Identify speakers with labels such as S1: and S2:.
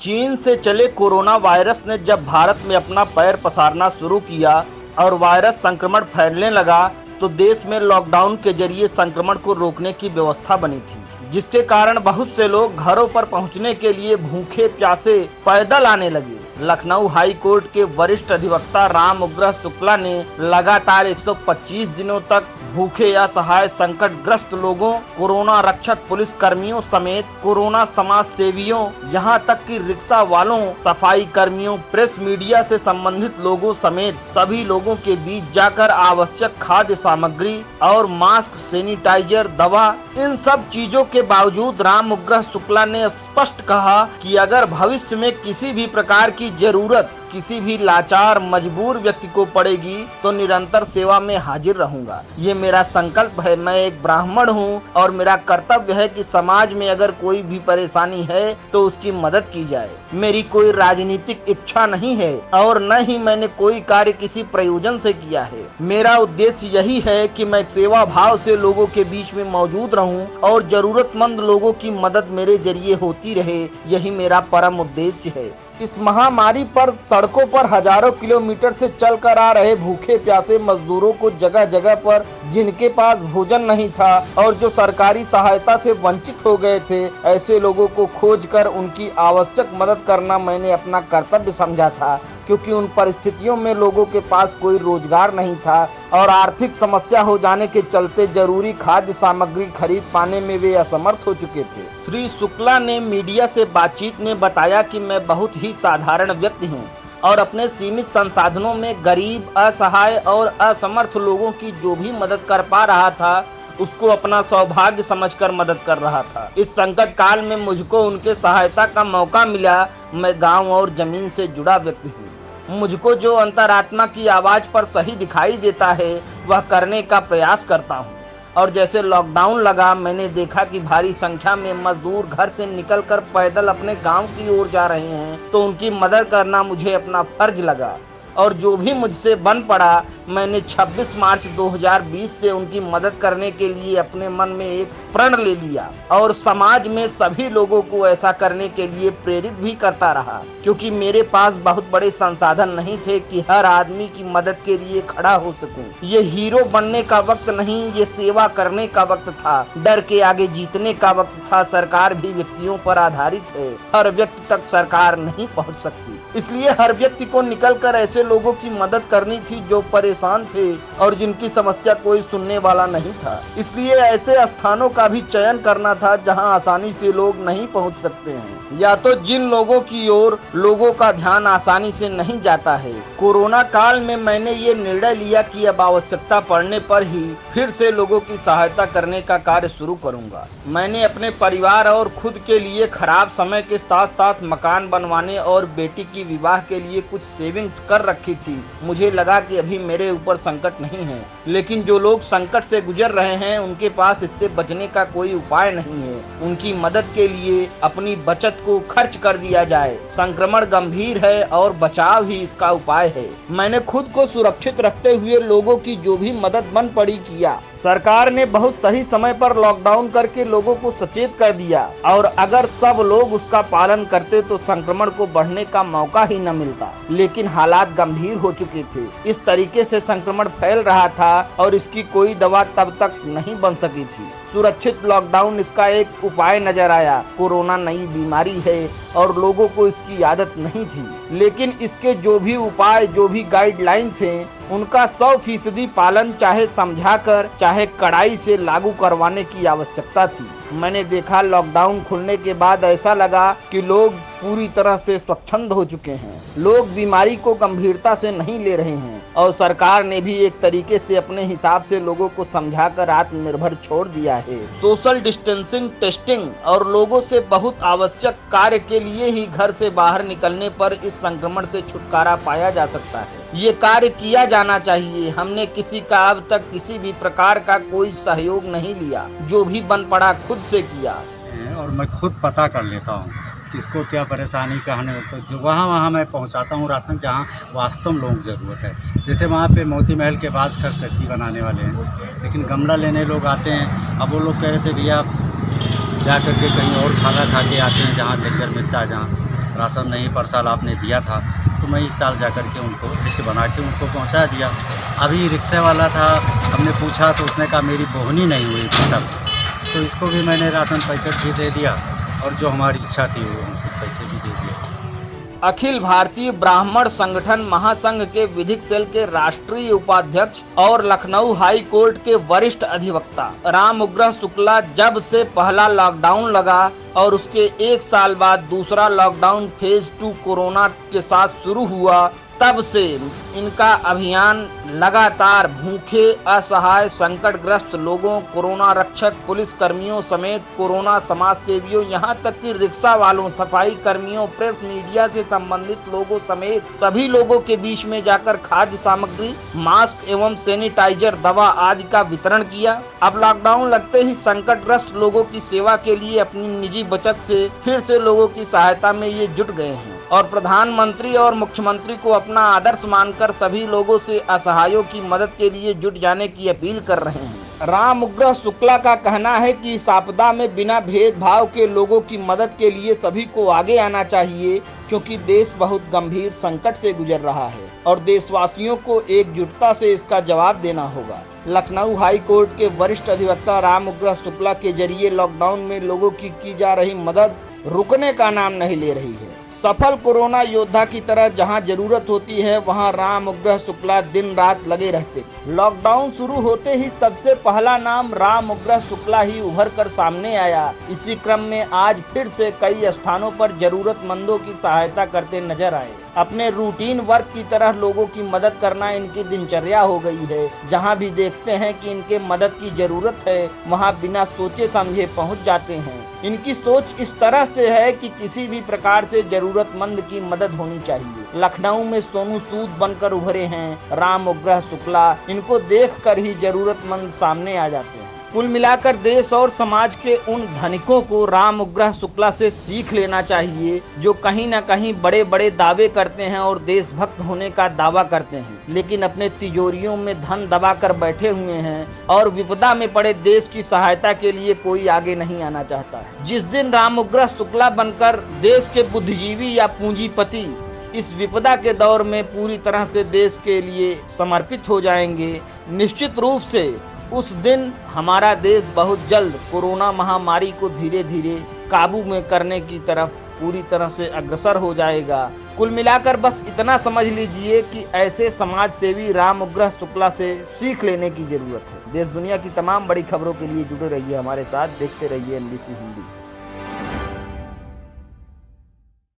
S1: चीन से चले कोरोना वायरस ने जब भारत में अपना पैर पसारना शुरू किया और वायरस संक्रमण फैलने लगा तो देश में लॉकडाउन के जरिए संक्रमण को रोकने की व्यवस्था बनी थी, जिसके कारण बहुत से लोग घरों पर पहुंचने के लिए भूखे प्यासे पैदल आने लगे। लखनऊ हाई कोर्ट के वरिष्ठ अधिवक्ता राम उग्र शुक्ला ने लगातार 125 दिनों तक भूखे या असहाय संकटग्रस्त लोगों, कोरोना रक्षक पुलिस कर्मियों समेत कोरोना समाज सेवियों, यहां तक कि रिक्शा वालों, सफाई कर्मियों, प्रेस मीडिया से संबंधित लोगों समेत सभी लोगों के बीच जाकर आवश्यक खाद्य सामग्री और मास्क, सैनिटाइजर, दवा, इन सब चीजों के बावजूद राम उग्र शुक्ला ने स्पष्ट कहा कि अगर भविष्य में किसी भी प्रकार की जरूरत किसी भी लाचार मजबूर व्यक्ति को पड़ेगी तो निरंतर सेवा में हाजिर रहूंगा। ये मेरा संकल्प है। मैं एक ब्राह्मण हूँ और मेरा कर्तव्य है कि समाज में अगर कोई भी परेशानी है तो उसकी मदद की जाए। मेरी कोई राजनीतिक इच्छा नहीं है और न ही मैंने कोई कार्य किसी प्रयोजन से किया है। मेरा उद्देश्य यही है कि मैं सेवा भाव से लोगों के बीच में मौजूद रहूं और जरूरतमंद लोगों की मदद मेरे जरिए होती रहे, यही मेरा परम उद्देश्य है। इस महामारी पर सड़कों पर हजारों किलोमीटर से चलकर आ रहे भूखे प्यासे मजदूरों को जगह जगह पर जिनके पास भोजन नहीं था और जो सरकारी सहायता से वंचित हो गए थे, ऐसे लोगों को खोजकर उनकी आवश्यक मदद करना मैंने अपना कर्तव्य समझा था, क्योंकि उन परिस्थितियों में लोगों के पास कोई रोजगार नहीं था और आर्थिक समस्या हो जाने के चलते जरूरी खाद्य सामग्री खरीद पाने में वे असमर्थ हो चुके थे। श्री शुक्ला ने मीडिया से बातचीत में बताया कि मैं बहुत ही साधारण व्यक्ति हूं और अपने सीमित संसाधनों में गरीब, असहाय और असमर्थ लोगों की जो भी मदद कर पा रहा था उसको अपना सौभाग्य समझकर मदद कर रहा था। इस संकट काल में मुझको उनके सहायता का मौका मिला। मैं गांव और जमीन से जुड़ा व्यक्ति हूँ। मुझको जो अंतरात्मा की आवाज पर सही दिखाई देता है वह करने का प्रयास करता हूँ। और जैसे लॉकडाउन लगा, मैंने देखा कि भारी संख्या में मजदूर घर से निकलकर पैदल अपने गांव की ओर जा रहे हैं, तो उनकी मदद करना मुझे अपना फर्ज लगा और जो भी मुझसे बन पड़ा मैंने 26 मार्च 2020 से उनकी मदद करने के लिए अपने मन में एक प्रण ले लिया और समाज में सभी लोगों को ऐसा करने के लिए प्रेरित भी करता रहा, क्योंकि मेरे पास बहुत बड़े संसाधन नहीं थे कि हर आदमी की मदद के लिए खड़ा हो सकूं। ये हीरो बनने का वक्त नहीं, ये सेवा करने का वक्त था। डर के आगे जीतने का वक्त था। सरकार भी व्यक्तियों पर आधारित है, हर व्यक्ति तक सरकार नहीं पहुंच सकती, इसलिए हर व्यक्ति को निकलकर ऐसे लोगों की मदद करनी थी जो परेशान थे और जिनकी समस्या कोई सुनने वाला नहीं था। इसलिए ऐसे स्थानों का भी चयन करना था जहां आसानी से लोग नहीं पहुंच सकते हैं या तो जिन लोगों की ओर लोगों का ध्यान आसानी से नहीं जाता है। कोरोना काल में मैंने ये निर्णय लिया कि अब आवश्यकता पड़ने पर ही फिर से लोगों की सहायता करने का कार्य शुरू करूंगा। मैंने अपने परिवार और खुद के लिए खराब समय के साथ साथ मकान बनवाने और बेटी की विवाह के लिए कुछ सेविंग्स कर रखी थी। मुझे लगा कि अभी मेरे ऊपर संकट नहीं है, लेकिन जो लोग संकट से गुजर रहे हैं उनके पास इससे बचने का कोई उपाय नहीं है। उनकी मदद के लिए अपनी बचत को खर्च कर दिया जाए। संक्रमण गंभीर है और बचाव ही इसका उपाय है। मैंने खुद को सुरक्षित रखते हुए लोगों की जो भी मदद बन पड़ी किया। सरकार ने बहुत सही समय पर लॉकडाउन करके लोगों को सचेत कर दिया और अगर सब लोग उसका पालन करते तो संक्रमण को बढ़ने का मौका ही न मिलता, लेकिन हालात गंभीर हो चुके थे। इस तरीके से संक्रमण फैल रहा था और इसकी कोई दवा तब तक नहीं बन सकी थी। सुरक्षित लॉकडाउन इसका एक उपाय नजर आया। कोरोना नई बीमारी है और लोगों को इसकी आदत नहीं थी, लेकिन इसके जो भी उपाय, जो भी गाइडलाइन थे, उनका 100% पालन चाहे समझाकर चाहे कड़ाई से लागू करवाने की आवश्यकता थी। मैंने देखा लॉकडाउन खुलने के बाद ऐसा लगा कि लोग पूरी तरह से स्वच्छंद हो चुके हैं। लोग बीमारी को गंभीरता से नहीं ले रहे हैं और सरकार ने भी एक तरीके से अपने हिसाब से लोगों को समझाकर आत्मनिर्भर छोड़ दिया है। सोशल डिस्टेंसिंग, टेस्टिंग और लोगों से बहुत आवश्यक कार्य के लिए ही घर से बाहर निकलने पर इस संक्रमण से छुटकारा पाया जा सकता है। ये कार्य किया जाना चाहिए। हमने किसी का अब तक किसी भी प्रकार का कोई सहयोग नहीं लिया, जो भी बन पड़ा खुद से किया।
S2: और मैं खुद पता कर लेता हूँ किसको क्या परेशानी कहने तो जो वहाँ मैं पहुँचाता हूँ राशन जहाँ वास्तव में लोगों को ज़रूरत है। जैसे वहाँ पे मोती महल के पास कंस्ट्रक्टी बनाने वाले हैं, लेकिन गमला लेने लोग आते हैं। अब वो लोग कह रहे थे भैया जा कर के कहीं और खाना खा के आते हैं जहाँ लंगर मिलता है, जहाँ राशन नहीं पर साल आपने दिया था, तो मैं इस साल जाकर के उनको लिस्ट बना के उनको पहुंचा दिया। अभी रिक्शे वाला था, हमने पूछा तो उसने कहा मेरी बोहनी नहीं हुई तब, तो इसको भी मैंने राशन पैकेट भी दे दिया और जो हमारी इच्छा थी वो उनको पैसे भी दे दिए।
S1: अखिल भारतीय ब्राह्मण संगठन महासंघ के विधिक सेल के राष्ट्रीय उपाध्यक्ष और लखनऊ हाई कोर्ट के वरिष्ठ अधिवक्ता राम उग्रह शुक्ला जब से पहला लॉकडाउन लगा और उसके एक साल बाद दूसरा लॉकडाउन फेज 2 कोरोना के साथ शुरू हुआ, तब से इनका अभियान लगातार भूखे, असहाय, संकटग्रस्त लोगों, कोरोना रक्षक, पुलिस कर्मियों समेत कोरोना समाज सेवियों, यहाँ तक कि रिक्शा वालों, सफाई कर्मियों, प्रेस मीडिया से संबंधित लोगों समेत सभी लोगों के बीच में जाकर खाद्य सामग्री, मास्क एवं सैनिटाइजर, दवा आदि का वितरण किया। अब लॉकडाउन लगते ही संकटग्रस्त लोगों की सेवा के लिए अपनी निजी बचत से फिर से लोगों की सहायता में ये जुट गए हैं और प्रधानमंत्री और मुख्यमंत्री को अपना आदर्श मानकर सभी लोगों से असहायों की मदद के लिए जुट जाने की अपील कर रहे हैं। राम उग्रह शुक्ला का कहना है कि इस आपदा में बिना भेदभाव के लोगों की मदद के लिए सभी को आगे आना चाहिए, क्योंकि देश बहुत गंभीर संकट से गुजर रहा है और देशवासियों को एकजुटता से इसका जवाब देना होगा। लखनऊ हाई कोर्ट के वरिष्ठ अधिवक्ता राम उग्रह शुक्ला के जरिए लॉकडाउन में लोगों की जा रही मदद रुकने का नाम नहीं ले रही है। सफल कोरोना योद्धा की तरह जहां जरूरत होती है वहां राम उग्रह शुक्ला दिन रात लगे रहते। लॉकडाउन शुरू होते ही सबसे पहला नाम राम उग्रह शुक्ला ही उभर कर सामने आया। इसी क्रम में आज फिर से कई स्थानों पर जरूरतमंदों की सहायता करते नजर आए। अपने रूटीन वर्क की तरह लोगों की मदद करना इनकी दिनचर्या हो गई है। जहां भी देखते हैं कि इनके मदद की जरूरत है, वहां बिना सोचे समझे पहुंच जाते हैं। इनकी सोच इस तरह से है कि किसी भी प्रकार से जरूरतमंद की मदद होनी चाहिए। लखनऊ में सोनू सूद बनकर उभरे हैं राम उग्रह शुक्ला। इनको देखकर ही जरूरतमंद सामने आ जाते हैं। कुल मिलाकर देश और समाज के उन धनिकों को राम उग्रह शुक्ला से सीख लेना चाहिए, जो कहीं न कहीं बड़े बड़े दावे करते हैं और देशभक्त होने का दावा करते हैं, लेकिन अपने तिजोरियों में धन दबा कर बैठे हुए हैं और विपदा में पड़े देश की सहायता के लिए कोई आगे नहीं आना चाहता है। जिस दिन राम उग्रह शुक्ला बनकर देश के बुद्धिजीवी या पूंजीपति इस विपदा के दौर में पूरी तरह से देश के लिए समर्पित हो जाएंगे, निश्चित रूप से उस दिन हमारा देश बहुत जल्द कोरोना महामारी को धीरे धीरे काबू में करने की तरफ पूरी तरह से अग्रसर हो जाएगा। कुल मिलाकर बस इतना समझ लीजिए कि ऐसे समाज सेवी राम उग्रह शुक्ला से सीख लेने की जरूरत है। देश दुनिया की तमाम बड़ी खबरों के लिए जुड़े रहिए हमारे साथ, देखते रहिए NBC हिंदी।